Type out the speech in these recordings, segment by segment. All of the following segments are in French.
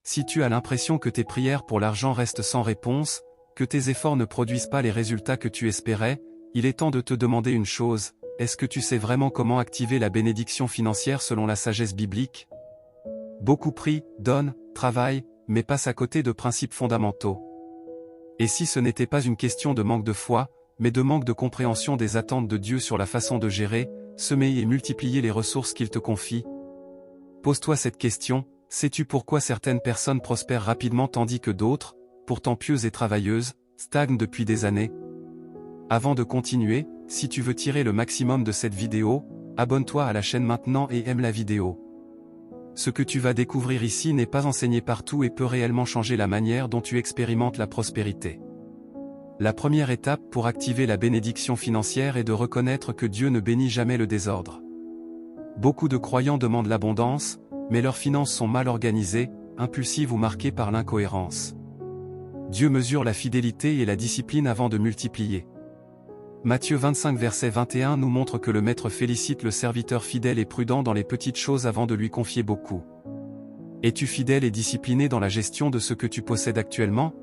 Si tu as l'impression que tes prières pour l'argent restent sans réponse, que tes efforts ne produisent pas les résultats que tu espérais, il est temps de te demander une chose, est-ce que tu sais vraiment comment activer la bénédiction financière selon la sagesse biblique? Beaucoup prient, donnent, travaillent, mais passent à côté de principes fondamentaux. Et si ce n'était pas une question de manque de foi, mais de manque de compréhension des attentes de Dieu sur la façon de gérer, semer et multiplier les ressources qu'il te confie? Pose-toi cette question, sais-tu pourquoi certaines personnes prospèrent rapidement tandis que d'autres, pourtant pieuses et travailleuses, stagnent depuis des années? Avant de continuer, si tu veux tirer le maximum de cette vidéo, abonne-toi à la chaîne maintenant et aime la vidéo. Ce que tu vas découvrir ici n'est pas enseigné partout et peut réellement changer la manière dont tu expérimentes la prospérité. La première étape pour activer la bénédiction financière est de reconnaître que Dieu ne bénit jamais le désordre. Beaucoup de croyants demandent l'abondance, mais leurs finances sont mal organisées, impulsives ou marquées par l'incohérence. Dieu mesure la fidélité et la discipline avant de multiplier. Matthieu 25 verset 21 nous montre que le maître félicite le serviteur fidèle et prudent dans les petites choses avant de lui confier beaucoup. Es-tu fidèle et discipliné dans la gestion de ce que tu possèdes actuellement?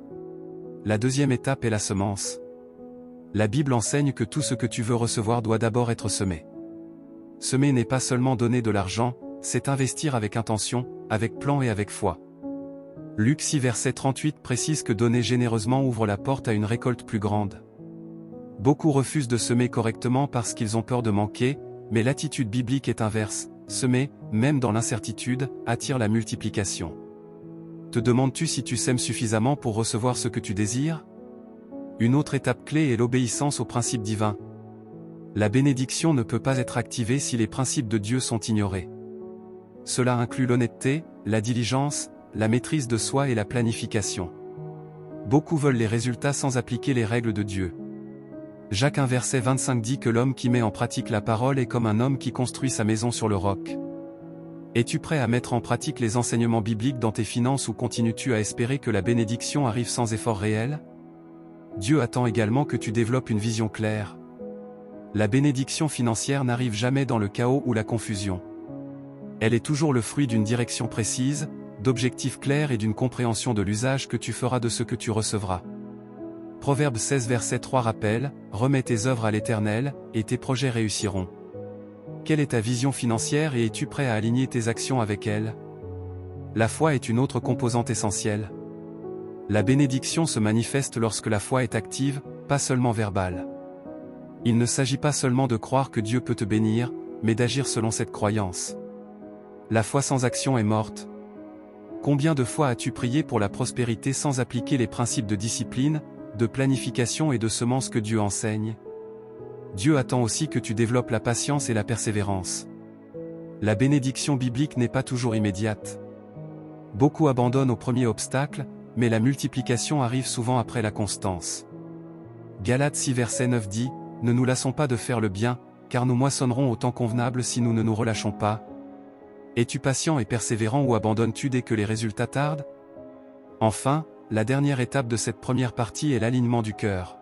La deuxième étape est la semence. La Bible enseigne que tout ce que tu veux recevoir doit d'abord être semé. Semer n'est pas seulement donner de l'argent, c'est investir avec intention, avec plan et avec foi. Luc 6 verset 38 précise que donner généreusement ouvre la porte à une récolte plus grande. Beaucoup refusent de semer correctement parce qu'ils ont peur de manquer, mais l'attitude biblique est inverse, semer, même dans l'incertitude, attire la multiplication. Te demandes-tu si tu sèmes suffisamment pour recevoir ce que tu désires? Une autre étape clé est l'obéissance aux principes divins. La bénédiction ne peut pas être activée si les principes de Dieu sont ignorés. Cela inclut l'honnêteté, la diligence, la maîtrise de soi et la planification. Beaucoup veulent les résultats sans appliquer les règles de Dieu. Jacques 1 verset 25 dit que l'homme qui met en pratique la parole est comme un homme qui construit sa maison sur le roc. Es-tu prêt à mettre en pratique les enseignements bibliques dans tes finances ou continues-tu à espérer que la bénédiction arrive sans effort réel? Dieu attend également que tu développes une vision claire. La bénédiction financière n'arrive jamais dans le chaos ou la confusion. Elle est toujours le fruit d'une direction précise, d'objectifs clairs et d'une compréhension de l'usage que tu feras de ce que tu recevras. Proverbe 16 verset 3 rappelle, « Remets tes œuvres à l'Éternel, et tes projets réussiront. » Quelle est ta vision financière et es-tu prêt à aligner tes actions avec elle? La foi est une autre composante essentielle. La bénédiction se manifeste lorsque la foi est active, pas seulement verbale. Il ne s'agit pas seulement de croire que Dieu peut te bénir, mais d'agir selon cette croyance. La foi sans action est morte. Combien de fois as-tu prié pour la prospérité sans appliquer les principes de discipline, de planification et de semence que Dieu enseigne? Dieu attend aussi que tu développes la patience et la persévérance. La bénédiction biblique n'est pas toujours immédiate. Beaucoup abandonnent au premier obstacle, mais la multiplication arrive souvent après la constance. Galates 6 verset 9 dit, « Ne nous lassons pas de faire le bien, car nous moissonnerons au temps convenable si nous ne nous relâchons pas. » Es-tu patient et persévérant ou abandonnes-tu dès que les résultats tardent? Enfin, la dernière étape de cette première partie est l'alignement du cœur.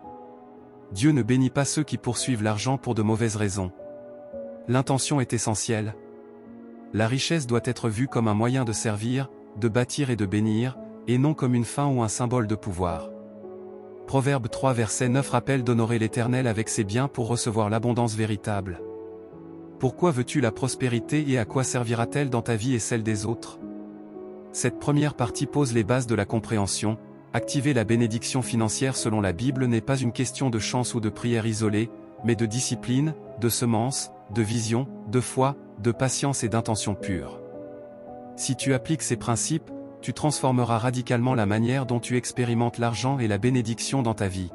Dieu ne bénit pas ceux qui poursuivent l'argent pour de mauvaises raisons. L'intention est essentielle. La richesse doit être vue comme un moyen de servir, de bâtir et de bénir, et non comme une fin ou un symbole de pouvoir. Proverbe 3 verset 9 rappelle d'honorer l'Éternel avec ses biens pour recevoir l'abondance véritable. Pourquoi veux-tu la prospérité et à quoi servira-t-elle dans ta vie et celle des autres? Cette première partie pose les bases de la compréhension. Activer la bénédiction financière selon la Bible n'est pas une question de chance ou de prière isolée, mais de discipline, de semence, de vision, de foi, de patience et d'intention pure. Si tu appliques ces principes, tu transformeras radicalement la manière dont tu expérimentes l'argent et la bénédiction dans ta vie.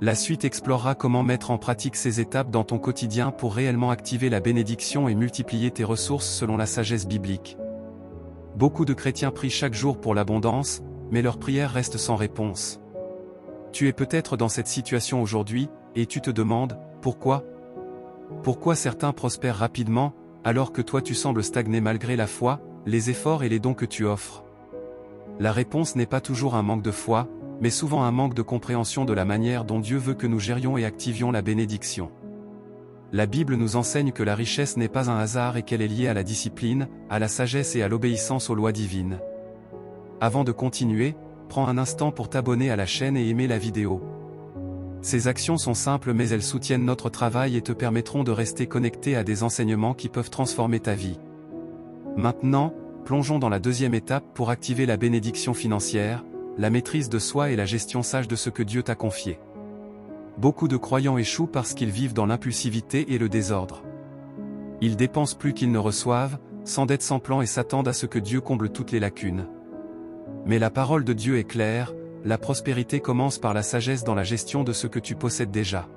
La suite explorera comment mettre en pratique ces étapes dans ton quotidien pour réellement activer la bénédiction et multiplier tes ressources selon la sagesse biblique. Beaucoup de chrétiens prient chaque jour pour l'abondance, mais leurs prières restent sans réponse. Tu es peut-être dans cette situation aujourd'hui, et tu te demandes, pourquoi? Pourquoi certains prospèrent rapidement, alors que toi tu sembles stagner malgré la foi, les efforts et les dons que tu offres? La réponse n'est pas toujours un manque de foi, mais souvent un manque de compréhension de la manière dont Dieu veut que nous gérions et activions la bénédiction. La Bible nous enseigne que la richesse n'est pas un hasard et qu'elle est liée à la discipline, à la sagesse et à l'obéissance aux lois divines. Avant de continuer, prends un instant pour t'abonner à la chaîne et aimer la vidéo. Ces actions sont simples mais elles soutiennent notre travail et te permettront de rester connecté à des enseignements qui peuvent transformer ta vie. Maintenant, plongeons dans la deuxième étape pour activer la bénédiction financière, la maîtrise de soi et la gestion sage de ce que Dieu t'a confié. Beaucoup de croyants échouent parce qu'ils vivent dans l'impulsivité et le désordre. Ils dépensent plus qu'ils ne reçoivent, s'endettent sans plan et s'attendent à ce que Dieu comble toutes les lacunes. Mais la parole de Dieu est claire, la prospérité commence par la sagesse dans la gestion de ce que tu possèdes déjà.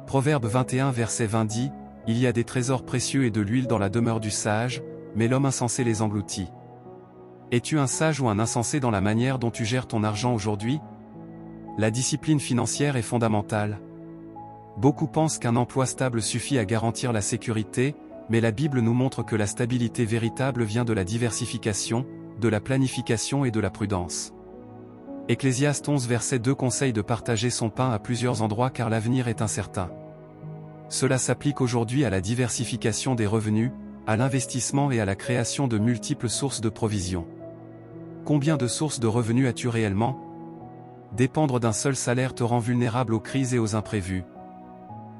Proverbe 21 verset 20 dit, « Il y a des trésors précieux et de l'huile dans la demeure du sage, mais l'homme insensé les engloutit. » Es-tu un sage ou un insensé dans la manière dont tu gères ton argent aujourd'hui? La discipline financière est fondamentale. Beaucoup pensent qu'un emploi stable suffit à garantir la sécurité, mais la Bible nous montre que la stabilité véritable vient de la diversification, de la planification et de la prudence. Ecclésiaste 11 verset 2 conseille de partager son pain à plusieurs endroits car l'avenir est incertain. Cela s'applique aujourd'hui à la diversification des revenus, à l'investissement et à la création de multiples sources de provision. Combien de sources de revenus as-tu réellement? Dépendre d'un seul salaire te rend vulnérable aux crises et aux imprévus.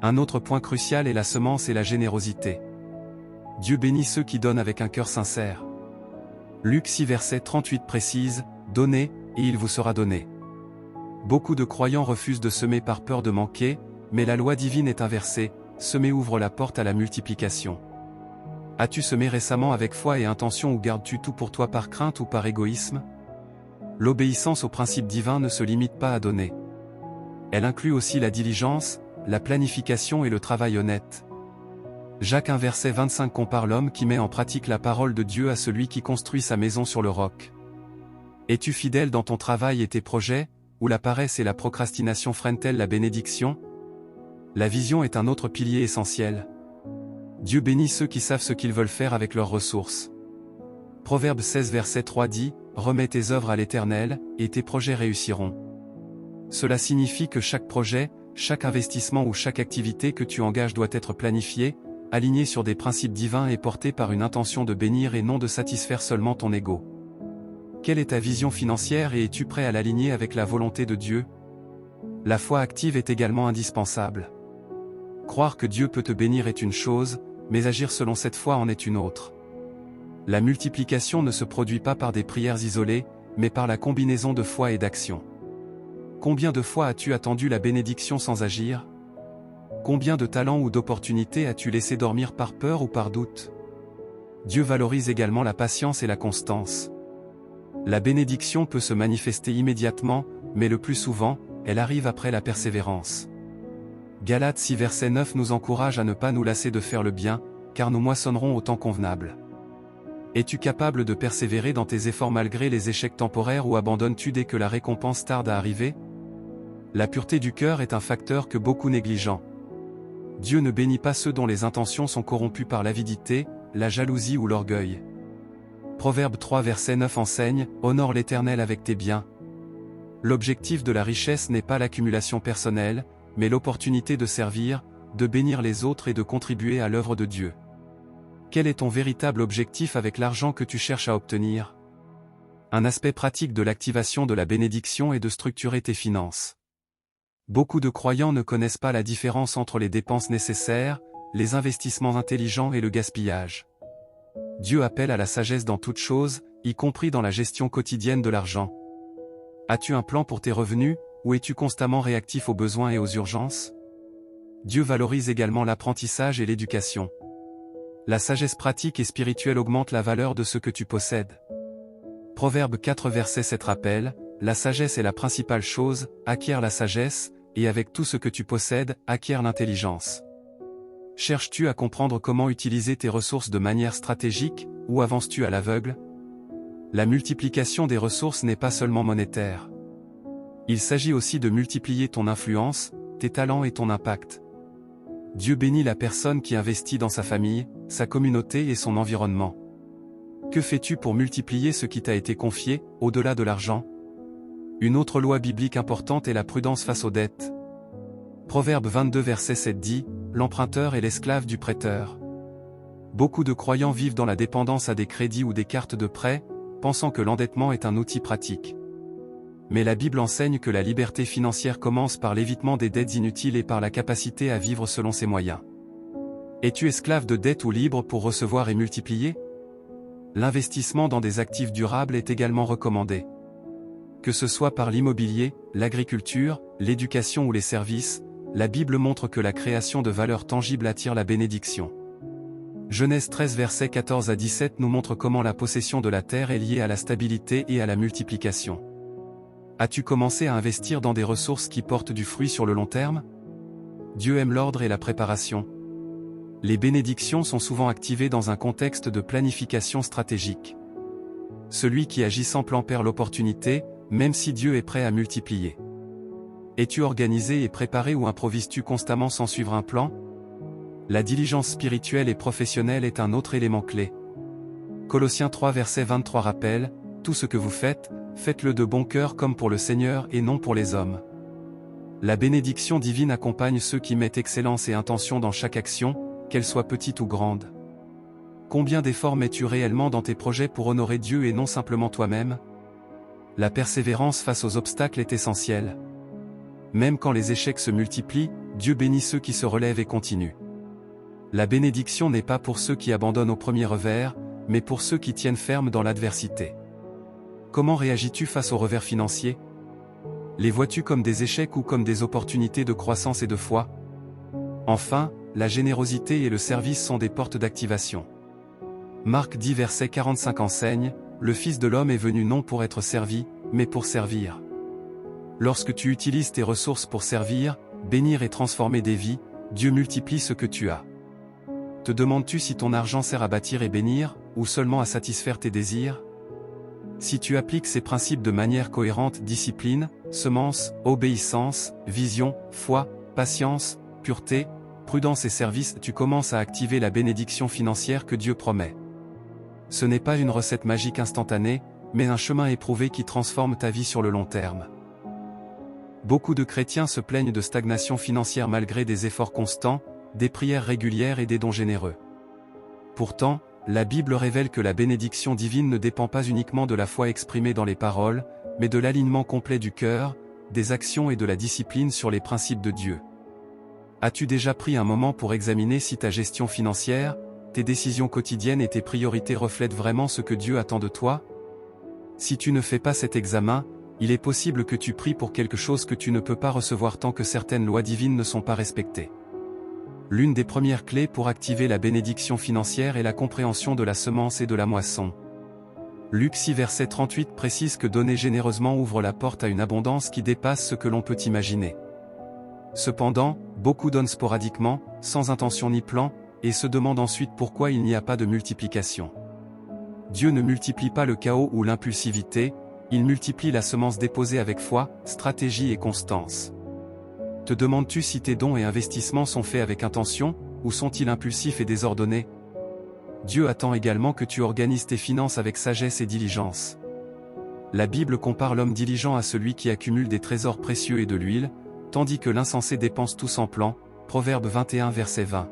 Un autre point crucial est la semence et la générosité. Dieu bénit ceux qui donnent avec un cœur sincère. Luc 6 verset 38 précise, « Donnez, et il vous sera donné. » Beaucoup de croyants refusent de semer par peur de manquer, mais la loi divine est inversée, semer ouvre la porte à la multiplication. As-tu semé récemment avec foi et intention ou gardes-tu tout pour toi par crainte ou par égoïsme? L'obéissance aux principes divins ne se limite pas à donner. Elle inclut aussi la diligence, la planification et le travail honnête. Jacques 1 verset 25 compare l'homme qui met en pratique la parole de Dieu à celui qui construit sa maison sur le roc. Es-tu fidèle dans ton travail et tes projets, ou la paresse et la procrastination freinent-elles la bénédiction? La vision est un autre pilier essentiel. Dieu bénit ceux qui savent ce qu'ils veulent faire avec leurs ressources. Proverbe 16 verset 3 dit, « Remets tes œuvres à l'Éternel, et tes projets réussiront. » Cela signifie que chaque projet, chaque investissement ou chaque activité que tu engages doit être planifié, aligné sur des principes divins et porté par une intention de bénir et non de satisfaire seulement ton ego. Quelle est ta vision financière et es-tu prêt à l'aligner avec la volonté de Dieu? La foi active est également indispensable. Croire que Dieu peut te bénir est une chose, mais agir selon cette foi en est une autre. La multiplication ne se produit pas par des prières isolées, mais par la combinaison de foi et d'action. Combien de fois as-tu attendu la bénédiction sans agir? Combien de talents ou d'opportunités as-tu laissé dormir par peur ou par doute? Dieu valorise également la patience et la constance. La bénédiction peut se manifester immédiatement, mais le plus souvent, elle arrive après la persévérance. Galates 6 verset 9 nous encourage à ne pas nous lasser de faire le bien, car nous moissonnerons au temps convenable. Es-tu capable de persévérer dans tes efforts malgré les échecs temporaires ou abandonnes-tu dès que la récompense tarde à arriver? La pureté du cœur est un facteur que beaucoup négligent. Dieu ne bénit pas ceux dont les intentions sont corrompues par l'avidité, la jalousie ou l'orgueil. Proverbe 3 verset 9 enseigne, « Honore l'Éternel avec tes biens. » L'objectif de la richesse n'est pas l'accumulation personnelle, mais l'opportunité de servir, de bénir les autres et de contribuer à l'œuvre de Dieu. Quel est ton véritable objectif avec l'argent que tu cherches à obtenir? Un aspect pratique de l'activation de la bénédiction est de structurer tes finances. Beaucoup de croyants ne connaissent pas la différence entre les dépenses nécessaires, les investissements intelligents et le gaspillage. Dieu appelle à la sagesse dans toutes choses, y compris dans la gestion quotidienne de l'argent. As-tu un plan pour tes revenus, ou es-tu constamment réactif aux besoins et aux urgences? Dieu valorise également l'apprentissage et l'éducation. La sagesse pratique et spirituelle augmente la valeur de ce que tu possèdes. Proverbe 4 verset 7 rappelle, « La sagesse est la principale chose, acquiert la sagesse, et avec tout ce que tu possèdes, acquiert l'intelligence. » Cherches-tu à comprendre comment utiliser tes ressources de manière stratégique, ou avances-tu à l'aveugle? La multiplication des ressources n'est pas seulement monétaire. Il s'agit aussi de multiplier ton influence, tes talents et ton impact. Dieu bénit la personne qui investit dans sa famille, sa communauté et son environnement. Que fais-tu pour multiplier ce qui t'a été confié, au-delà de l'argent? Une autre loi biblique importante est la prudence face aux dettes. Proverbe 22 verset 7 dit, « L'emprunteur est l'esclave du prêteur. » Beaucoup de croyants vivent dans la dépendance à des crédits ou des cartes de prêt, pensant que l'endettement est un outil pratique. Mais la Bible enseigne que la liberté financière commence par l'évitement des dettes inutiles et par la capacité à vivre selon ses moyens. Es-tu esclave de dettes ou libre pour recevoir et multiplier? L'investissement dans des actifs durables est également recommandé. Que ce soit par l'immobilier, l'agriculture, l'éducation ou les services, la Bible montre que la création de valeurs tangibles attire la bénédiction. Genèse 13 versets 14 à 17 nous montre comment la possession de la terre est liée à la stabilité et à la multiplication. As-tu commencé à investir dans des ressources qui portent du fruit sur le long terme? Dieu aime l'ordre et la préparation. Les bénédictions sont souvent activées dans un contexte de planification stratégique. Celui qui agit sans plan perd l'opportunité, même si Dieu est prêt à multiplier. Es-tu organisé et préparé ou improvises-tu constamment sans suivre un plan? La diligence spirituelle et professionnelle est un autre élément clé. Colossiens 3 verset 23 rappelle, « Tout ce que vous faites, faites-le de bon cœur comme pour le Seigneur et non pour les hommes. » La bénédiction divine accompagne ceux qui mettent excellence et intention dans chaque action, qu'elle soit petite ou grande. Combien d'efforts mets-tu réellement dans tes projets pour honorer Dieu et non simplement toi-même? La persévérance face aux obstacles est essentielle. Même quand les échecs se multiplient, Dieu bénit ceux qui se relèvent et continuent. La bénédiction n'est pas pour ceux qui abandonnent au premier revers, mais pour ceux qui tiennent ferme dans l'adversité. Comment réagis-tu face aux revers financiers? Les vois-tu comme des échecs ou comme des opportunités de croissance et de foi? Enfin, la générosité et le service sont des portes d'activation. Marc 10 verset 45 enseigne, « Le Fils de l'homme est venu non pour être servi, mais pour servir. » Lorsque tu utilises tes ressources pour servir, bénir et transformer des vies, Dieu multiplie ce que tu as. Te demandes-tu si ton argent sert à bâtir et bénir, ou seulement à satisfaire tes désirs? Si tu appliques ces principes de manière cohérente, discipline, semence, obéissance, vision, foi, patience, pureté, prudence et service, tu commences à activer la bénédiction financière que Dieu promet. Ce n'est pas une recette magique instantanée, mais un chemin éprouvé qui transforme ta vie sur le long terme. Beaucoup de chrétiens se plaignent de stagnation financière malgré des efforts constants, des prières régulières et des dons généreux. Pourtant, la Bible révèle que la bénédiction divine ne dépend pas uniquement de la foi exprimée dans les paroles, mais de l'alignement complet du cœur, des actions et de la discipline sur les principes de Dieu. As-tu déjà pris un moment pour examiner si ta gestion financière, tes décisions quotidiennes et tes priorités reflètent vraiment ce que Dieu attend de toi? Si tu ne fais pas cet examen, il est possible que tu pries pour quelque chose que tu ne peux pas recevoir tant que certaines lois divines ne sont pas respectées. L'une des premières clés pour activer la bénédiction financière est la compréhension de la semence et de la moisson. Luc 6 verset 38 précise que donner généreusement ouvre la porte à une abondance qui dépasse ce que l'on peut imaginer. Cependant, beaucoup donnent sporadiquement, sans intention ni plan, et se demandent ensuite pourquoi il n'y a pas de multiplication. Dieu ne multiplie pas le chaos ou l'impulsivité, il multiplie la semence déposée avec foi, stratégie et constance. Te demandes-tu si tes dons et investissements sont faits avec intention, ou sont-ils impulsifs et désordonnés? Dieu attend également que tu organises tes finances avec sagesse et diligence. La Bible compare l'homme diligent à celui qui accumule des trésors précieux et de l'huile, tandis que l'insensé dépense tout sans plan, Proverbe 21 verset 20.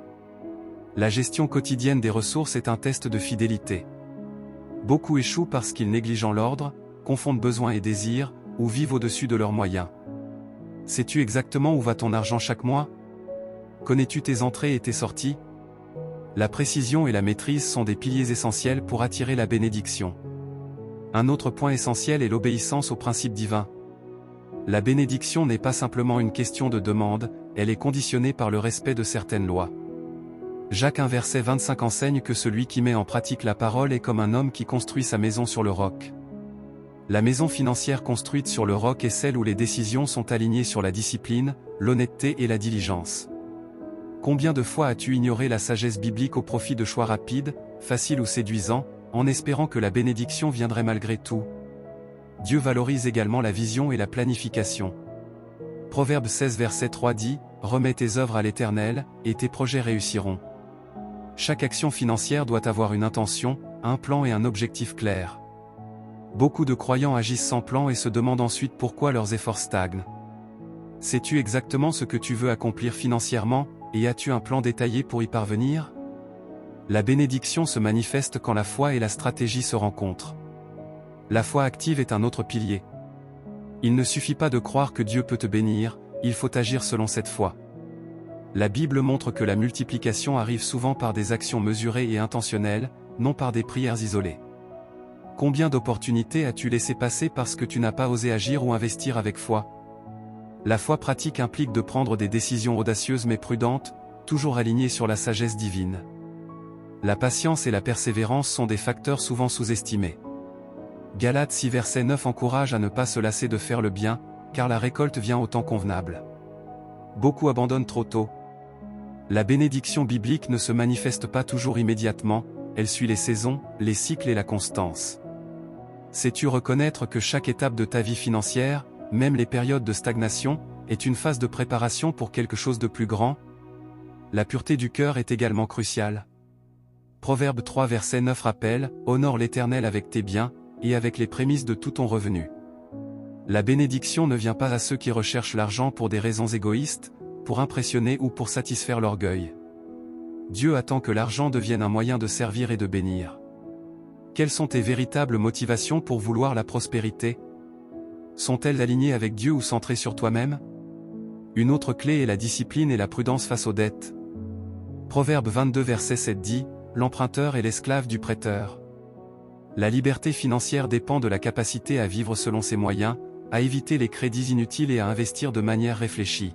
La gestion quotidienne des ressources est un test de fidélité. Beaucoup échouent parce qu'ils négligent l'ordre, confondent besoins et désirs, ou vivent au-dessus de leurs moyens. Sais-tu exactement où va ton argent chaque mois? Connais-tu tes entrées et tes sorties? La précision et la maîtrise sont des piliers essentiels pour attirer la bénédiction. Un autre point essentiel est l'obéissance aux principes divins. La bénédiction n'est pas simplement une question de demande, elle est conditionnée par le respect de certaines lois. Jacques 1 verset 25 enseigne que celui qui met en pratique la parole est comme un homme qui construit sa maison sur le roc. La maison financière construite sur le roc est celle où les décisions sont alignées sur la discipline, l'honnêteté et la diligence. Combien de fois as-tu ignoré la sagesse biblique au profit de choix rapides, faciles ou séduisants, en espérant que la bénédiction viendrait malgré tout? Dieu valorise également la vision et la planification. Proverbe 16 verset 3 dit, « Remets tes œuvres à l'Éternel, et tes projets réussiront. » Chaque action financière doit avoir une intention, un plan et un objectif clair. Beaucoup de croyants agissent sans plan et se demandent ensuite pourquoi leurs efforts stagnent. Sais-tu exactement ce que tu veux accomplir financièrement, et as-tu un plan détaillé pour y parvenir? La bénédiction se manifeste quand la foi et la stratégie se rencontrent. La foi active est un autre pilier. Il ne suffit pas de croire que Dieu peut te bénir, il faut agir selon cette foi. La Bible montre que la multiplication arrive souvent par des actions mesurées et intentionnelles, non par des prières isolées. Combien d'opportunités as-tu laissé passer parce que tu n'as pas osé agir ou investir avec foi? La foi pratique implique de prendre des décisions audacieuses mais prudentes, toujours alignées sur la sagesse divine. La patience et la persévérance sont des facteurs souvent sous-estimés. Galates 6 verset 9 encourage à ne pas se lasser de faire le bien, car la récolte vient au temps convenable. Beaucoup abandonnent trop tôt. La bénédiction biblique ne se manifeste pas toujours immédiatement, elle suit les saisons, les cycles et la constance. Sais-tu reconnaître que chaque étape de ta vie financière, même les périodes de stagnation, est une phase de préparation pour quelque chose de plus grand? La pureté du cœur est également cruciale. Proverbe 3 verset 9 rappelle, « Honore l'Éternel avec tes biens, et avec les prémices de tout ton revenu. » La bénédiction ne vient pas à ceux qui recherchent l'argent pour des raisons égoïstes, pour impressionner ou pour satisfaire l'orgueil. Dieu attend que l'argent devienne un moyen de servir et de bénir. Quelles sont tes véritables motivations pour vouloir la prospérité? Sont-elles alignées avec Dieu ou centrées sur toi-même? Une autre clé est la discipline et la prudence face aux dettes. Proverbe 22 verset 7 dit, « L'emprunteur est l'esclave du prêteur. » La liberté financière dépend de la capacité à vivre selon ses moyens, à éviter les crédits inutiles et à investir de manière réfléchie.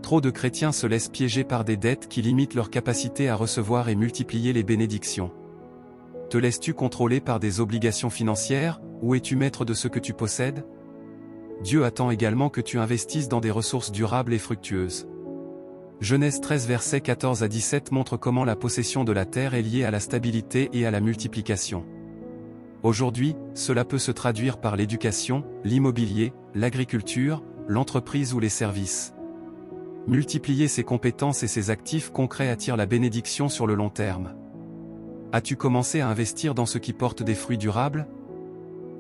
Trop de chrétiens se laissent piéger par des dettes qui limitent leur capacité à recevoir et multiplier les bénédictions. Te laisses-tu contrôler par des obligations financières, ou es-tu maître de ce que tu possèdes? Dieu attend également que tu investisses dans des ressources durables et fructueuses. Genèse 13 versets 14 à 17 montre comment la possession de la terre est liée à la stabilité et à la multiplication. Aujourd'hui, cela peut se traduire par l'éducation, l'immobilier, l'agriculture, l'entreprise ou les services. Multiplier ses compétences et ses actifs concrets attire la bénédiction sur le long terme. As-tu commencé à investir dans ce qui porte des fruits durables?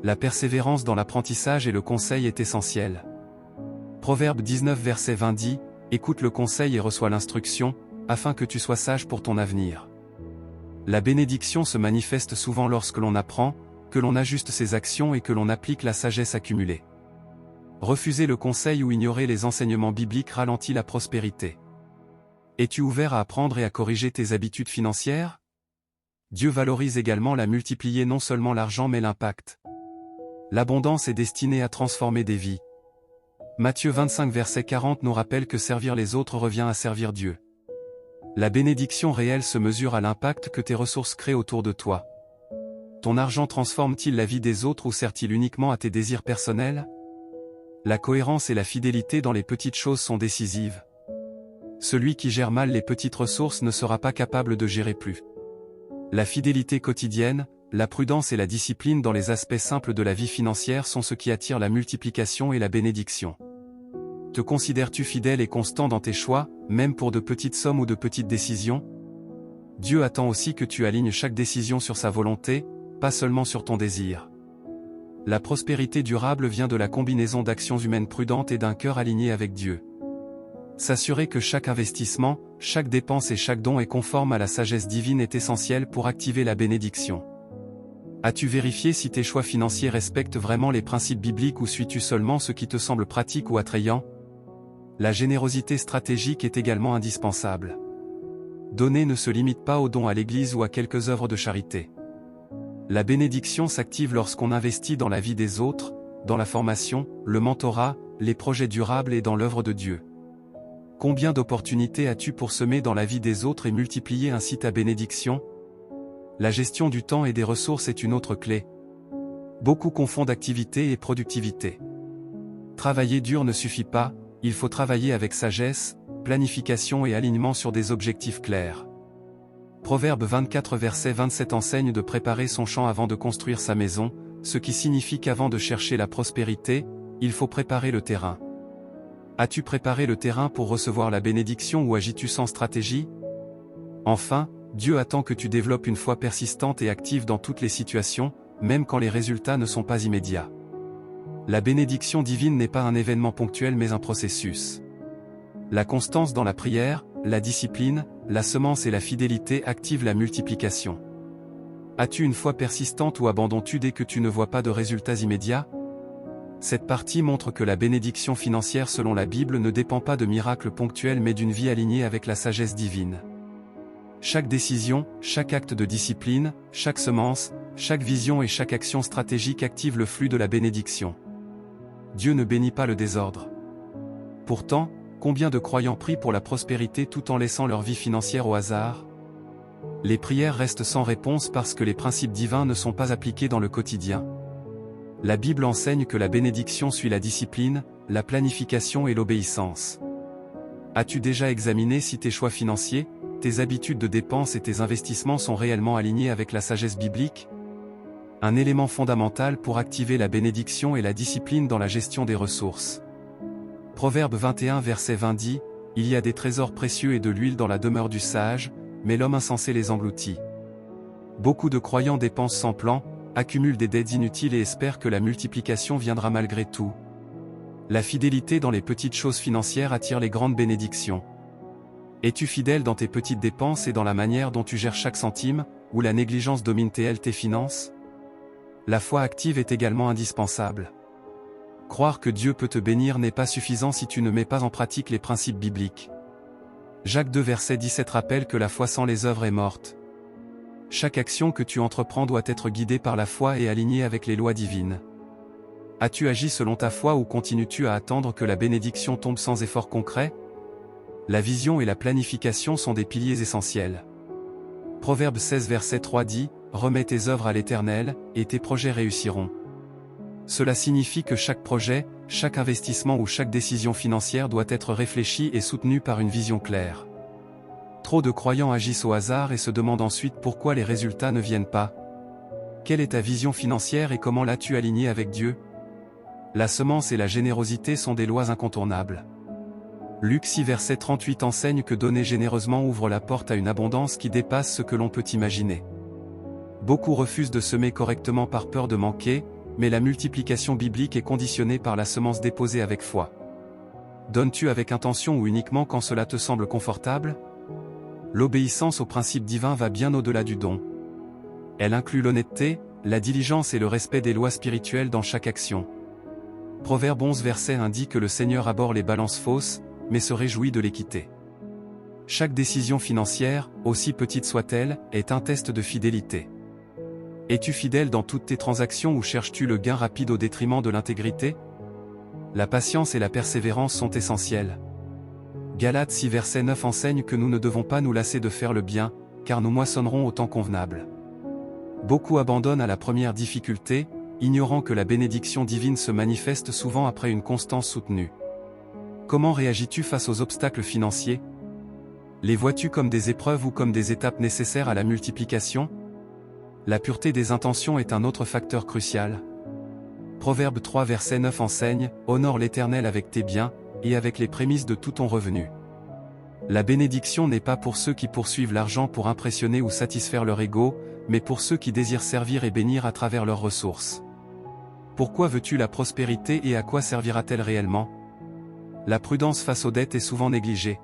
La persévérance dans l'apprentissage et le conseil est essentielle. Proverbe 19 verset 20 dit, « Écoute le conseil et reçois l'instruction, afin que tu sois sage pour ton avenir. » La bénédiction se manifeste souvent lorsque l'on apprend, que l'on ajuste ses actions et que l'on applique la sagesse accumulée. Refuser le conseil ou ignorer les enseignements bibliques ralentit la prospérité. Es-tu ouvert à apprendre et à corriger tes habitudes financières? Dieu valorise également la multiplier, non seulement l'argent mais l'impact. L'abondance est destinée à transformer des vies. Matthieu 25 verset 40 nous rappelle que servir les autres revient à servir Dieu. La bénédiction réelle se mesure à l'impact que tes ressources créent autour de toi. Ton argent transforme-t-il la vie des autres ou sert-il uniquement à tes désirs personnels? La cohérence et la fidélité dans les petites choses sont décisives. Celui qui gère mal les petites ressources ne sera pas capable de gérer plus. La fidélité quotidienne, la prudence et la discipline dans les aspects simples de la vie financière sont ce qui attire la multiplication et la bénédiction. Te considères-tu fidèle et constant dans tes choix, même pour de petites sommes ou de petites décisions? Dieu attend aussi que tu alignes chaque décision sur sa volonté, pas seulement sur ton désir. La prospérité durable vient de la combinaison d'actions humaines prudentes et d'un cœur aligné avec Dieu. S'assurer que chaque investissement, chaque dépense et chaque don est conforme à la sagesse divine est essentiel pour activer la bénédiction. As-tu vérifié si tes choix financiers respectent vraiment les principes bibliques ou suis-tu seulement ce qui te semble pratique ou attrayant? La générosité stratégique est également indispensable. Donner ne se limite pas aux dons à l'Église ou à quelques œuvres de charité. La bénédiction s'active lorsqu'on investit dans la vie des autres, dans la formation, le mentorat, les projets durables et dans l'œuvre de Dieu. Combien d'opportunités as-tu pour semer dans la vie des autres et multiplier ainsi ta bénédiction? La gestion du temps et des ressources est une autre clé. Beaucoup confondent activité et productivité. Travailler dur ne suffit pas, il faut travailler avec sagesse, planification et alignement sur des objectifs clairs. Proverbe 24 verset 27 enseigne de préparer son champ avant de construire sa maison, ce qui signifie qu'avant de chercher la prospérité, il faut préparer le terrain. As-tu préparé le terrain pour recevoir la bénédiction ou agis-tu sans stratégie? Enfin, Dieu attend que tu développes une foi persistante et active dans toutes les situations, même quand les résultats ne sont pas immédiats. La bénédiction divine n'est pas un événement ponctuel mais un processus. La constance dans la prière, la discipline, la semence et la fidélité activent la multiplication. As-tu une foi persistante ou abandonnes-tu dès que tu ne vois pas de résultats immédiats? Cette partie montre que la bénédiction financière selon la Bible ne dépend pas de miracles ponctuels mais d'une vie alignée avec la sagesse divine. Chaque décision, chaque acte de discipline, chaque semence, chaque vision et chaque action stratégique active le flux de la bénédiction. Dieu ne bénit pas le désordre. Pourtant, combien de croyants prient pour la prospérité tout en laissant leur vie financière au hasard? Les prières restent sans réponse parce que les principes divins ne sont pas appliqués dans le quotidien. La Bible enseigne que la bénédiction suit la discipline, la planification et l'obéissance. As-tu déjà examiné si tes choix financiers, tes habitudes de dépenses et tes investissements sont réellement alignés avec la sagesse biblique? Un élément fondamental pour activer la bénédiction est la discipline dans la gestion des ressources. Proverbe 21 verset 20 dit, « Il y a des trésors précieux et de l'huile dans la demeure du sage, mais l'homme insensé les engloutit. » Beaucoup de croyants dépensent sans plan, accumulent des dettes inutiles et espèrent que la multiplication viendra malgré tout. La fidélité dans les petites choses financières attire les grandes bénédictions. Es-tu fidèle dans tes petites dépenses et dans la manière dont tu gères chaque centime, ou la négligence domine-t-elle tes finances? La foi active est également indispensable. Croire que Dieu peut te bénir n'est pas suffisant si tu ne mets pas en pratique les principes bibliques. Jacques 2 verset 17 rappelle que la foi sans les œuvres est morte. Chaque action que tu entreprends doit être guidée par la foi et alignée avec les lois divines. As-tu agi selon ta foi ou continues-tu à attendre que la bénédiction tombe sans effort concret? La vision et la planification sont des piliers essentiels. Proverbe 16 verset 3 dit, « Remets tes œuvres à l'Éternel, et tes projets réussiront. » Cela signifie que chaque projet, chaque investissement ou chaque décision financière doit être réfléchi et soutenu par une vision claire. Trop de croyants agissent au hasard et se demandent ensuite pourquoi les résultats ne viennent pas. Quelle est ta vision financière et comment l'as-tu alignée avec Dieu? La semence et la générosité sont des lois incontournables. Luc 6 verset 38 enseigne que donner généreusement ouvre la porte à une abondance qui dépasse ce que l'on peut imaginer. Beaucoup refusent de semer correctement par peur de manquer, mais la multiplication biblique est conditionnée par la semence déposée avec foi. Donnes-tu avec intention ou uniquement quand cela te semble confortable? L'obéissance aux principes divins va bien au-delà du don. Elle inclut l'honnêteté, la diligence et le respect des lois spirituelles dans chaque action. Proverbe 11 verset 1 dit que le Seigneur abhorre les balances fausses, mais se réjouit de l'équité. Chaque décision financière, aussi petite soit-elle, est un test de fidélité. Es-tu fidèle dans toutes tes transactions ou cherches-tu le gain rapide au détriment de l'intégrité? La patience et la persévérance sont essentielles. Galates 6 verset 9 enseigne que nous ne devons pas nous lasser de faire le bien, car nous moissonnerons au temps convenable. Beaucoup abandonnent à la première difficulté, ignorant que la bénédiction divine se manifeste souvent après une constance soutenue. Comment réagis-tu face aux obstacles financiers? Les vois-tu comme des épreuves ou comme des étapes nécessaires à la multiplication? La pureté des intentions est un autre facteur crucial. Proverbe 3 verset 9 enseigne, « Honore l'Éternel avec tes biens, et avec les prémices de tout ton revenu. » La bénédiction n'est pas pour ceux qui poursuivent l'argent pour impressionner ou satisfaire leur ego, mais pour ceux qui désirent servir et bénir à travers leurs ressources. Pourquoi veux-tu la prospérité et à quoi servira-t-elle réellement? La prudence face aux dettes est souvent négligée.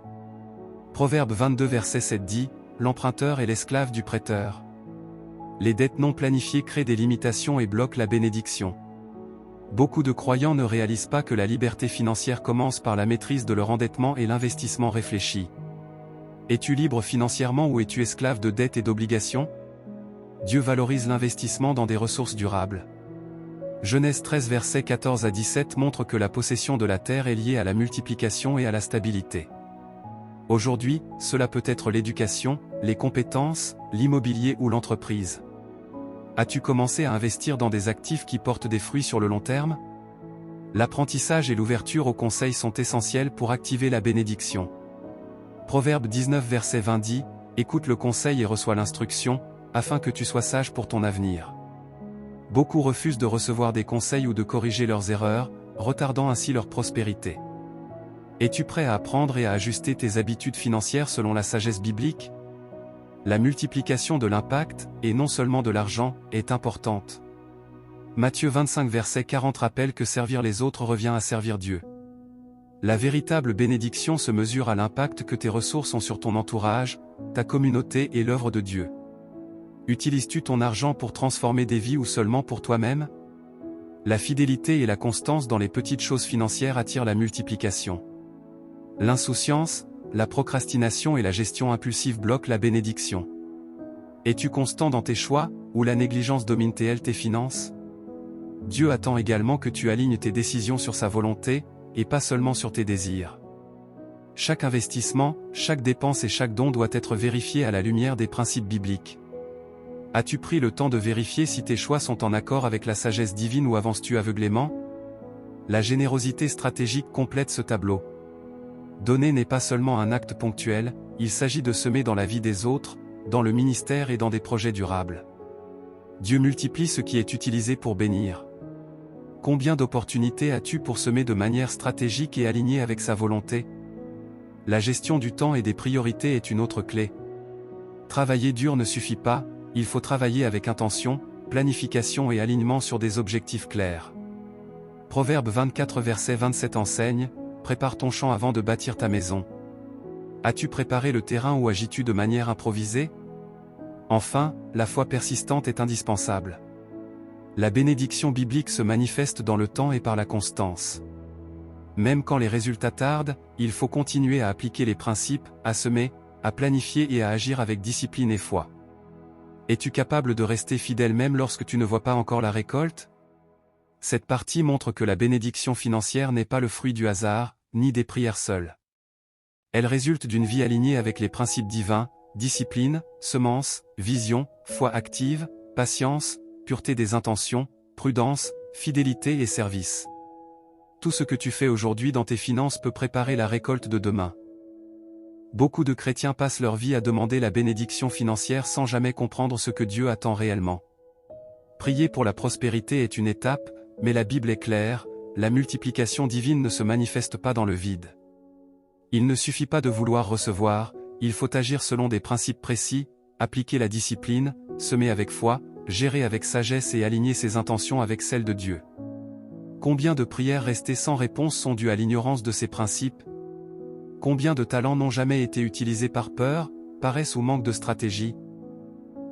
Proverbe 22 verset 7 dit, « L'emprunteur est l'esclave du prêteur. » Les dettes non planifiées créent des limitations et bloquent la bénédiction. Beaucoup de croyants ne réalisent pas que la liberté financière commence par la maîtrise de leur endettement et l'investissement réfléchi. Es-tu libre financièrement ou es-tu esclave de dettes et d'obligations? Dieu valorise l'investissement dans des ressources durables. Genèse 13 versets 14 à 17 montre que la possession de la terre est liée à la multiplication et à la stabilité. Aujourd'hui, cela peut être l'éducation, les compétences, l'immobilier ou l'entreprise. As-tu commencé à investir dans des actifs qui portent des fruits sur le long terme? L'apprentissage et l'ouverture au conseil sont essentiels pour activer la bénédiction. Proverbe 19 verset 20 dit, « Écoute le conseil et reçois l'instruction, afin que tu sois sage pour ton avenir. » Beaucoup refusent de recevoir des conseils ou de corriger leurs erreurs, retardant ainsi leur prospérité. Es-tu prêt à apprendre et à ajuster tes habitudes financières selon la sagesse biblique? La multiplication de l'impact, et non seulement de l'argent, est importante. Matthieu 25 verset 40 rappelle que servir les autres revient à servir Dieu. La véritable bénédiction se mesure à l'impact que tes ressources ont sur ton entourage, ta communauté et l'œuvre de Dieu. Utilises-tu ton argent pour transformer des vies ou seulement pour toi-même? La fidélité et la constance dans les petites choses financières attirent la multiplication. L'insouciance, la procrastination et la gestion impulsive bloquent la bénédiction. Es-tu constant dans tes choix, ou la négligence domine tes finances? Dieu attend également que tu alignes tes décisions sur sa volonté, et pas seulement sur tes désirs. Chaque investissement, chaque dépense et chaque don doit être vérifié à la lumière des principes bibliques. As-tu pris le temps de vérifier si tes choix sont en accord avec la sagesse divine ou avances-tu aveuglément? La générosité stratégique complète ce tableau. Donner n'est pas seulement un acte ponctuel, il s'agit de semer dans la vie des autres, dans le ministère et dans des projets durables. Dieu multiplie ce qui est utilisé pour bénir. Combien d'opportunités as-tu pour semer de manière stratégique et alignée avec sa volonté? La gestion du temps et des priorités est une autre clé. Travailler dur ne suffit pas, il faut travailler avec intention, planification et alignement sur des objectifs clairs. Proverbe 24 verset 27 enseigne, prépare ton champ avant de bâtir ta maison. As-tu préparé le terrain ou agis-tu de manière improvisée? Enfin, la foi persistante est indispensable. La bénédiction biblique se manifeste dans le temps et par la constance. Même quand les résultats tardent, il faut continuer à appliquer les principes, à semer, à planifier et à agir avec discipline et foi. Es-tu capable de rester fidèle même lorsque tu ne vois pas encore la récolte? Cette partie montre que la bénédiction financière n'est pas le fruit du hasard, ni des prières seules. Elle résulte d'une vie alignée avec les principes divins, discipline, semence, vision, foi active, patience, pureté des intentions, prudence, fidélité et service. Tout ce que tu fais aujourd'hui dans tes finances peut préparer la récolte de demain. Beaucoup de chrétiens passent leur vie à demander la bénédiction financière sans jamais comprendre ce que Dieu attend réellement. Prier pour la prospérité est une étape, mais la Bible est claire, la multiplication divine ne se manifeste pas dans le vide. Il ne suffit pas de vouloir recevoir, il faut agir selon des principes précis, appliquer la discipline, semer avec foi, gérer avec sagesse et aligner ses intentions avec celles de Dieu. Combien de prières restées sans réponse sont dues à l'ignorance de ces principes? Combien de talents n'ont jamais été utilisés par peur, paresse ou manque de stratégie?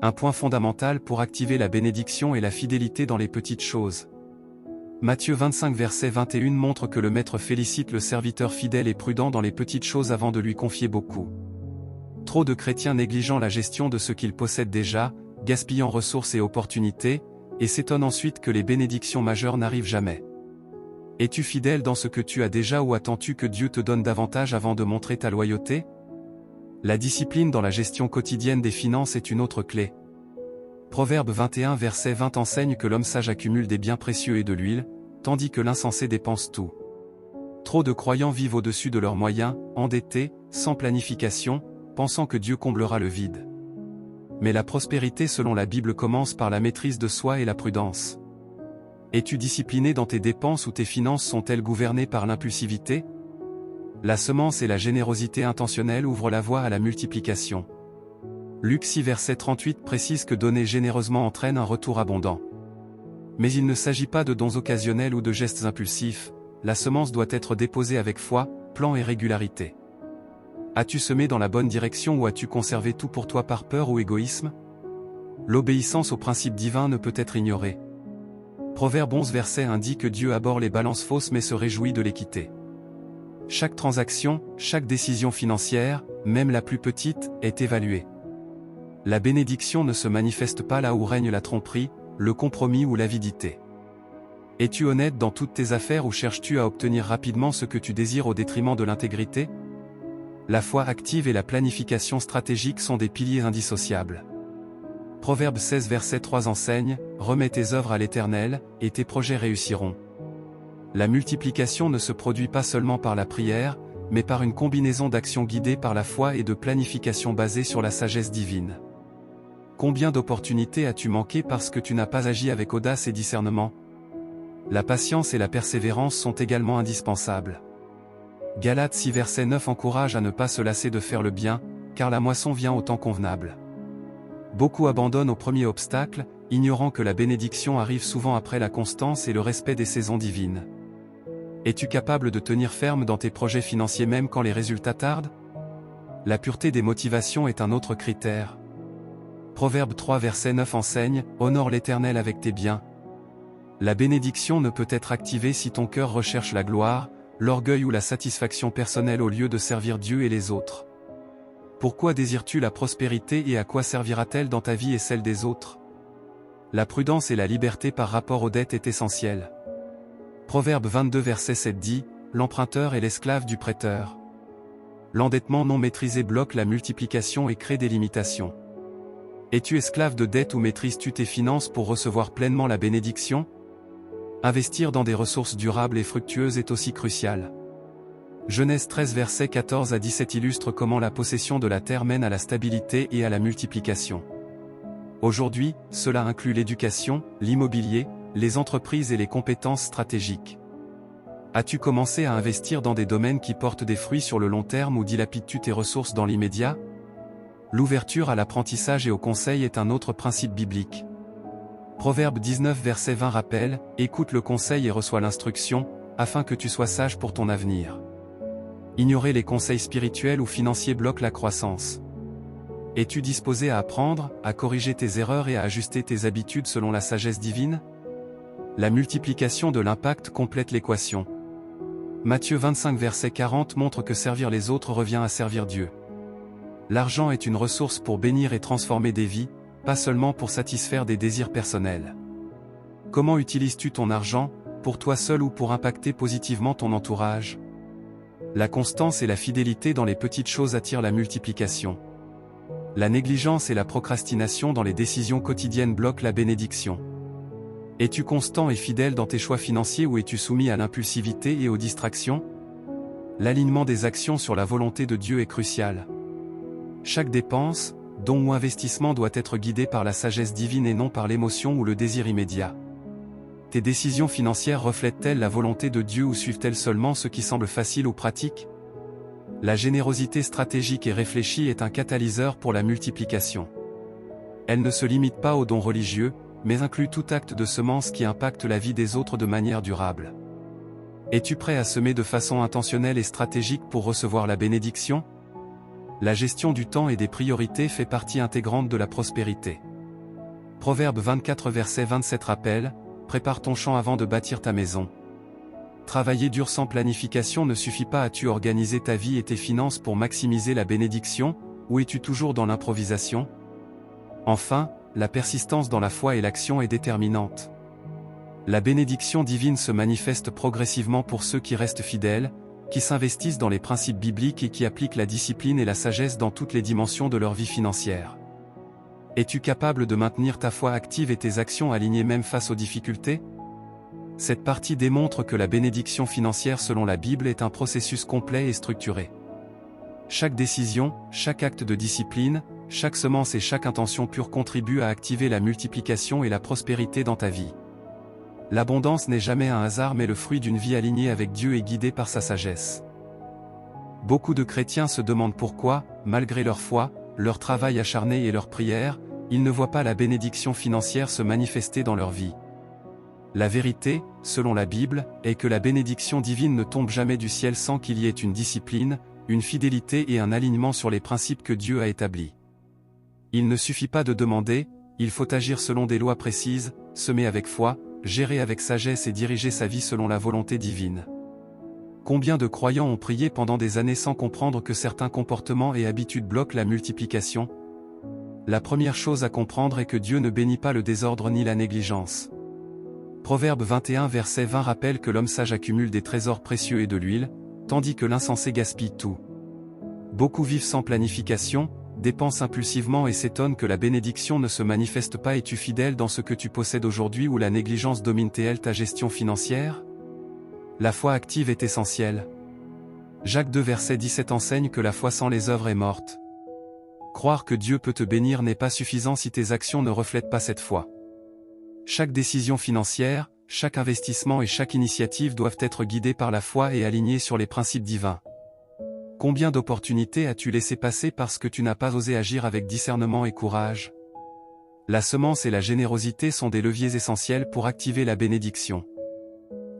Un point fondamental pour activer la bénédiction est la fidélité dans les petites choses. Matthieu 25 verset 21 montre que le Maître félicite le serviteur fidèle et prudent dans les petites choses avant de lui confier beaucoup. Trop de chrétiens négligeant la gestion de ce qu'ils possèdent déjà, gaspillant ressources et opportunités, et s'étonnent ensuite que les bénédictions majeures n'arrivent jamais. Es-tu fidèle dans ce que tu as déjà ou attends-tu que Dieu te donne davantage avant de montrer ta loyauté? La discipline dans la gestion quotidienne des finances est une autre clé. Proverbe 21 verset 20 enseigne que l'homme sage accumule des biens précieux et de l'huile, tandis que l'insensé dépense tout. Trop de croyants vivent au-dessus de leurs moyens, endettés, sans planification, pensant que Dieu comblera le vide. Mais la prospérité selon la Bible commence par la maîtrise de soi et la prudence. Es-tu discipliné dans tes dépenses ou tes finances sont-elles gouvernées par l'impulsivité? La semence et la générosité intentionnelle ouvrent la voie à la multiplication. Luc 6 verset 38 précise que donner généreusement entraîne un retour abondant. Mais il ne s'agit pas de dons occasionnels ou de gestes impulsifs, la semence doit être déposée avec foi, plan et régularité. As-tu semé dans la bonne direction ou as-tu conservé tout pour toi par peur ou égoïsme? L'obéissance aux principes divins ne peut être ignorée. Proverbe 11 verset 1 dit que Dieu abhorre les balances fausses mais se réjouit de l'équité. Chaque transaction, chaque décision financière, même la plus petite, est évaluée. La bénédiction ne se manifeste pas là où règne la tromperie, le compromis ou l'avidité. Es-tu honnête dans toutes tes affaires ou cherches-tu à obtenir rapidement ce que tu désires au détriment de l'intégrité? La foi active et la planification stratégique sont des piliers indissociables. Proverbe 16 verset 3 enseigne, « Remets tes œuvres à l'Éternel, et tes projets réussiront. » La multiplication ne se produit pas seulement par la prière, mais par une combinaison d'actions guidées par la foi et de planification basée sur la sagesse divine. Combien d'opportunités as-tu manqué parce que tu n'as pas agi avec audace et discernement? La patience et la persévérance sont également indispensables. Galates 6 verset 9 encourage à ne pas se lasser de faire le bien, car la moisson vient au temps convenable. Beaucoup abandonnent au premier obstacle, ignorant que la bénédiction arrive souvent après la constance et le respect des saisons divines. Es-tu capable de tenir ferme dans tes projets financiers même quand les résultats tardent? La pureté des motivations est un autre critère. Proverbe 3 verset 9 enseigne, honore l'Éternel avec tes biens. La bénédiction ne peut être activée si ton cœur recherche la gloire, l'orgueil ou la satisfaction personnelle au lieu de servir Dieu et les autres. Pourquoi désires-tu la prospérité et à quoi servira-t-elle dans ta vie et celle des autres? La prudence et la liberté par rapport aux dettes est essentielle. Proverbe 22 verset 7 dit, l'emprunteur est l'esclave du prêteur. L'endettement non maîtrisé bloque la multiplication et crée des limitations. Es-tu esclave de dettes ou maîtrises-tu tes finances pour recevoir pleinement la bénédiction? Investir dans des ressources durables et fructueuses est aussi crucial. Genèse 13 versets 14 à 17 illustre comment la possession de la terre mène à la stabilité et à la multiplication. Aujourd'hui, cela inclut l'éducation, l'immobilier, les entreprises et les compétences stratégiques. As-tu commencé à investir dans des domaines qui portent des fruits sur le long terme ou dilapides-tu tes ressources dans l'immédiat? L'ouverture à l'apprentissage et au conseil est un autre principe biblique. Proverbe 19 verset 20 rappelle, écoute le conseil et reçois l'instruction, afin que tu sois sage pour ton avenir. Ignorer les conseils spirituels ou financiers bloque la croissance. Es-tu disposé à apprendre, à corriger tes erreurs et à ajuster tes habitudes selon la sagesse divine? La multiplication de l'impact complète l'équation. Matthieu 25 verset 40 montre que servir les autres revient à servir Dieu. L'argent est une ressource pour bénir et transformer des vies, pas seulement pour satisfaire des désirs personnels. Comment utilises-tu ton argent, pour toi seul ou pour impacter positivement ton entourage? La constance et la fidélité dans les petites choses attirent la multiplication. La négligence et la procrastination dans les décisions quotidiennes bloquent la bénédiction. Es-tu constant et fidèle dans tes choix financiers ou es-tu soumis à l'impulsivité et aux distractions? L'alignement des actions sur la volonté de Dieu est crucial. Chaque dépense, don ou investissement doit être guidé par la sagesse divine et non par l'émotion ou le désir immédiat. Tes décisions financières reflètent-elles la volonté de Dieu ou suivent-elles seulement ce qui semble facile ou pratique? La générosité stratégique et réfléchie est un catalyseur pour la multiplication. Elle ne se limite pas aux dons religieux, mais inclut tout acte de semence qui impacte la vie des autres de manière durable. Es-tu prêt à semer de façon intentionnelle et stratégique pour recevoir la bénédiction? La gestion du temps et des priorités fait partie intégrante de la prospérité. Proverbe 24 verset 27 rappelle, prépare ton champ avant de bâtir ta maison. Travailler dur sans planification ne suffit pas. As-tu organisé ta vie et tes finances pour maximiser la bénédiction, ou es-tu toujours dans l'improvisation? Enfin, la persistance dans la foi et l'action est déterminante. La bénédiction divine se manifeste progressivement pour ceux qui restent fidèles, qui s'investissent dans les principes bibliques et qui appliquent la discipline et la sagesse dans toutes les dimensions de leur vie financière. Es-tu capable de maintenir ta foi active et tes actions alignées même face aux difficultés? Cette partie démontre que la bénédiction financière selon la Bible est un processus complet et structuré. Chaque décision, chaque acte de discipline, chaque semence et chaque intention pure contribuent à activer la multiplication et la prospérité dans ta vie. L'abondance n'est jamais un hasard mais le fruit d'une vie alignée avec Dieu et guidée par sa sagesse. Beaucoup de chrétiens se demandent pourquoi, malgré leur foi, leur travail acharné et leurs prières, ils ne voient pas la bénédiction financière se manifester dans leur vie. La vérité, selon la Bible, est que la bénédiction divine ne tombe jamais du ciel sans qu'il y ait une discipline, une fidélité et un alignement sur les principes que Dieu a établis. Il ne suffit pas de demander, il faut agir selon des lois précises, semer avec foi, gérer avec sagesse et diriger sa vie selon la volonté divine. Combien de croyants ont prié pendant des années sans comprendre que certains comportements et habitudes bloquent la multiplication? La première chose à comprendre est que Dieu ne bénit pas le désordre ni la négligence. Proverbe 21 verset 20 rappelle que l'homme sage accumule des trésors précieux et de l'huile, tandis que l'insensé gaspille tout. Beaucoup vivent sans planification, dépensent impulsivement et s'étonnent que la bénédiction ne se manifeste pas. Es-tu fidèle dans ce que tu possèdes aujourd'hui ou la négligence domine-t-elle ta gestion financière? La foi active est essentielle. Jacques 2 verset 17 enseigne que la foi sans les œuvres est morte. Croire que Dieu peut te bénir n'est pas suffisant si tes actions ne reflètent pas cette foi. Chaque décision financière, chaque investissement et chaque initiative doivent être guidées par la foi et alignées sur les principes divins. Combien d'opportunités as-tu laissé passer parce que tu n'as pas osé agir avec discernement et courage? La semence et la générosité sont des leviers essentiels pour activer la bénédiction.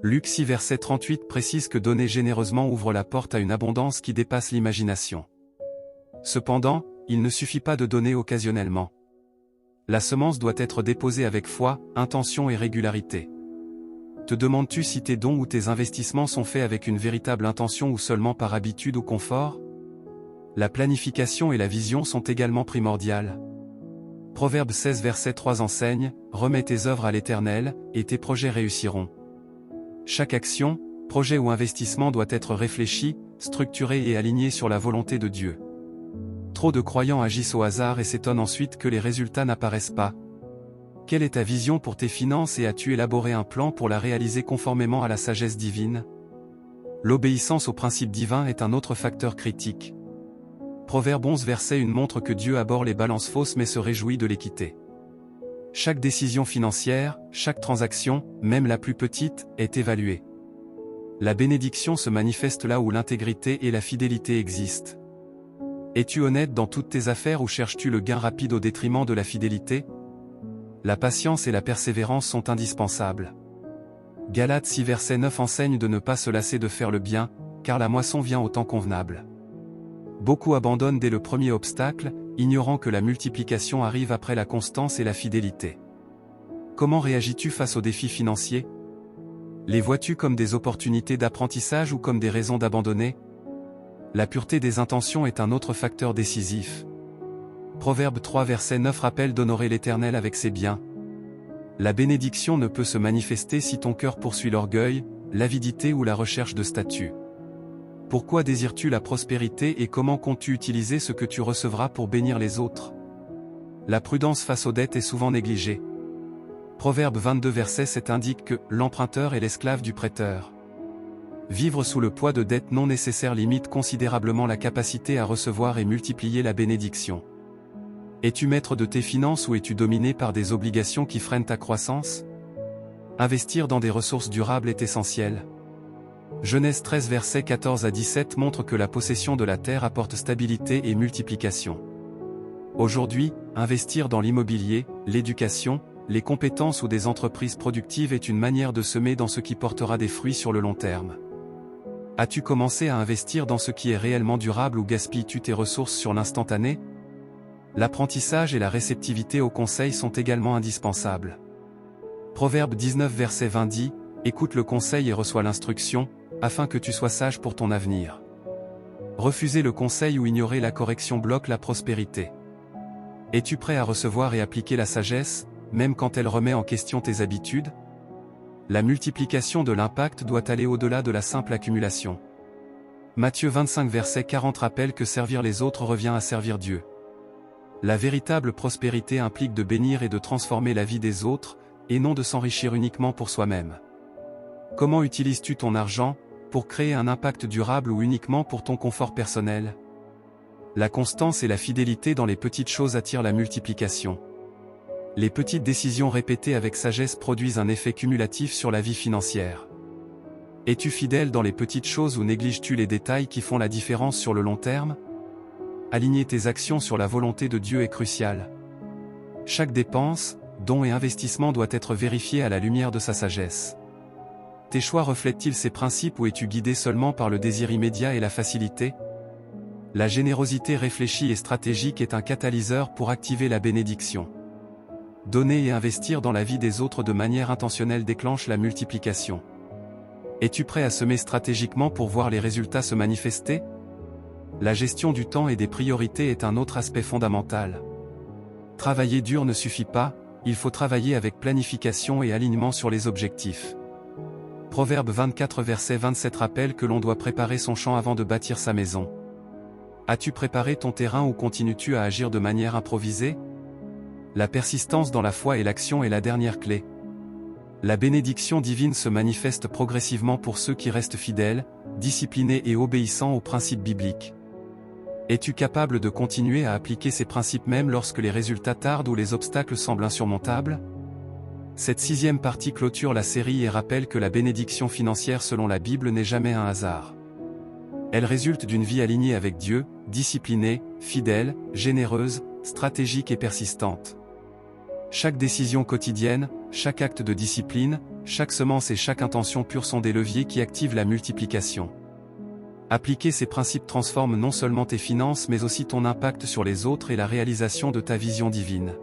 Luc 6 verset 38 précise que donner généreusement ouvre la porte à une abondance qui dépasse l'imagination. Cependant, il ne suffit pas de donner occasionnellement. La semence doit être déposée avec foi, intention et régularité. Te demandes-tu si tes dons ou tes investissements sont faits avec une véritable intention ou seulement par habitude ou confort? La planification et la vision sont également primordiales. Proverbe 16 verset 3 enseigne, « Remets tes œuvres à l'Éternel, et tes projets réussiront. » Chaque action, projet ou investissement doit être réfléchi, structuré et aligné sur la volonté de Dieu. Trop de croyants agissent au hasard et s'étonnent ensuite que les résultats n'apparaissent pas. Quelle est ta vision pour tes finances et as-tu élaboré un plan pour la réaliser conformément à la sagesse divine? L'obéissance aux principes divins est un autre facteur critique. Proverbe 11 verset 1 montre que Dieu abhorre les balances fausses mais se réjouit de l'équité. Chaque décision financière, chaque transaction, même la plus petite, est évaluée. La bénédiction se manifeste là où l'intégrité et la fidélité existent. Es-tu honnête dans toutes tes affaires ou cherches-tu le gain rapide au détriment de la fidélité? La patience et la persévérance sont indispensables. Galates 6 verset 9 enseigne de ne pas se lasser de faire le bien, car la moisson vient au temps convenable. Beaucoup abandonnent dès le premier obstacle, ignorant que la multiplication arrive après la constance et la fidélité. Comment réagis-tu face aux défis financiers? Les vois-tu comme des opportunités d'apprentissage ou comme des raisons d'abandonner? La pureté des intentions est un autre facteur décisif. Proverbe 3 verset 9 rappelle d'honorer l'Éternel avec ses biens. La bénédiction ne peut se manifester si ton cœur poursuit l'orgueil, l'avidité ou la recherche de statut. Pourquoi désires-tu la prospérité et comment comptes-tu utiliser ce que tu recevras pour bénir les autres? La prudence face aux dettes est souvent négligée. Proverbe 22 verset 7 indique que l'emprunteur est l'esclave du prêteur. Vivre sous le poids de dettes non nécessaires limite considérablement la capacité à recevoir et multiplier la bénédiction. Es-tu maître de tes finances ou es-tu dominé par des obligations qui freinent ta croissance? Investir dans des ressources durables est essentiel. Genèse 13 versets 14 à 17 montre que la possession de la terre apporte stabilité et multiplication. Aujourd'hui, investir dans l'immobilier, l'éducation, les compétences ou des entreprises productives est une manière de semer dans ce qui portera des fruits sur le long terme. As-tu commencé à investir dans ce qui est réellement durable ou gaspilles-tu tes ressources sur l'instantané? L'apprentissage et la réceptivité aux conseils sont également indispensables. Proverbe 19 verset 20 dit, « Écoute le conseil et reçois l'instruction, afin que tu sois sage pour ton avenir. » Refuser le conseil ou ignorer la correction bloque la prospérité. Es-tu prêt à recevoir et appliquer la sagesse, même quand elle remet en question tes habitudes? La multiplication de l'impact doit aller au-delà de la simple accumulation. Matthieu 25 verset 40 rappelle que servir les autres revient à servir Dieu. La véritable prospérité implique de bénir et de transformer la vie des autres, et non de s'enrichir uniquement pour soi-même. Comment utilises-tu ton argent, pour créer un impact durable ou uniquement pour ton confort personnel? La constance et la fidélité dans les petites choses attirent la multiplication. Les petites décisions répétées avec sagesse produisent un effet cumulatif sur la vie financière. Es-tu fidèle dans les petites choses ou négliges-tu les détails qui font la différence sur le long terme? Aligner tes actions sur la volonté de Dieu est crucial. Chaque dépense, don et investissement doit être vérifié à la lumière de sa sagesse. Tes choix reflètent-ils ces principes ou es-tu guidé seulement par le désir immédiat et la facilité? La générosité réfléchie et stratégique est un catalyseur pour activer la bénédiction. Donner et investir dans la vie des autres de manière intentionnelle déclenche la multiplication. Es-tu prêt à semer stratégiquement pour voir les résultats se manifester? La gestion du temps et des priorités est un autre aspect fondamental. Travailler dur ne suffit pas, il faut travailler avec planification et alignement sur les objectifs. Proverbe 24 verset 27 rappelle que l'on doit préparer son champ avant de bâtir sa maison. As-tu préparé ton terrain ou continues-tu à agir de manière improvisée? La persistance dans la foi et l'action est la dernière clé. La bénédiction divine se manifeste progressivement pour ceux qui restent fidèles, disciplinés et obéissants aux principes bibliques. Es-tu capable de continuer à appliquer ces principes même lorsque les résultats tardent ou les obstacles semblent insurmontables? Cette 6e partie clôture la série et rappelle que la bénédiction financière selon la Bible n'est jamais un hasard. Elle résulte d'une vie alignée avec Dieu, disciplinée, fidèle, généreuse, stratégique et persistante. Chaque décision quotidienne, chaque acte de discipline, chaque semence et chaque intention pure sont des leviers qui activent la multiplication. Appliquer ces principes transforme non seulement tes finances mais aussi ton impact sur les autres et la réalisation de ta vision divine.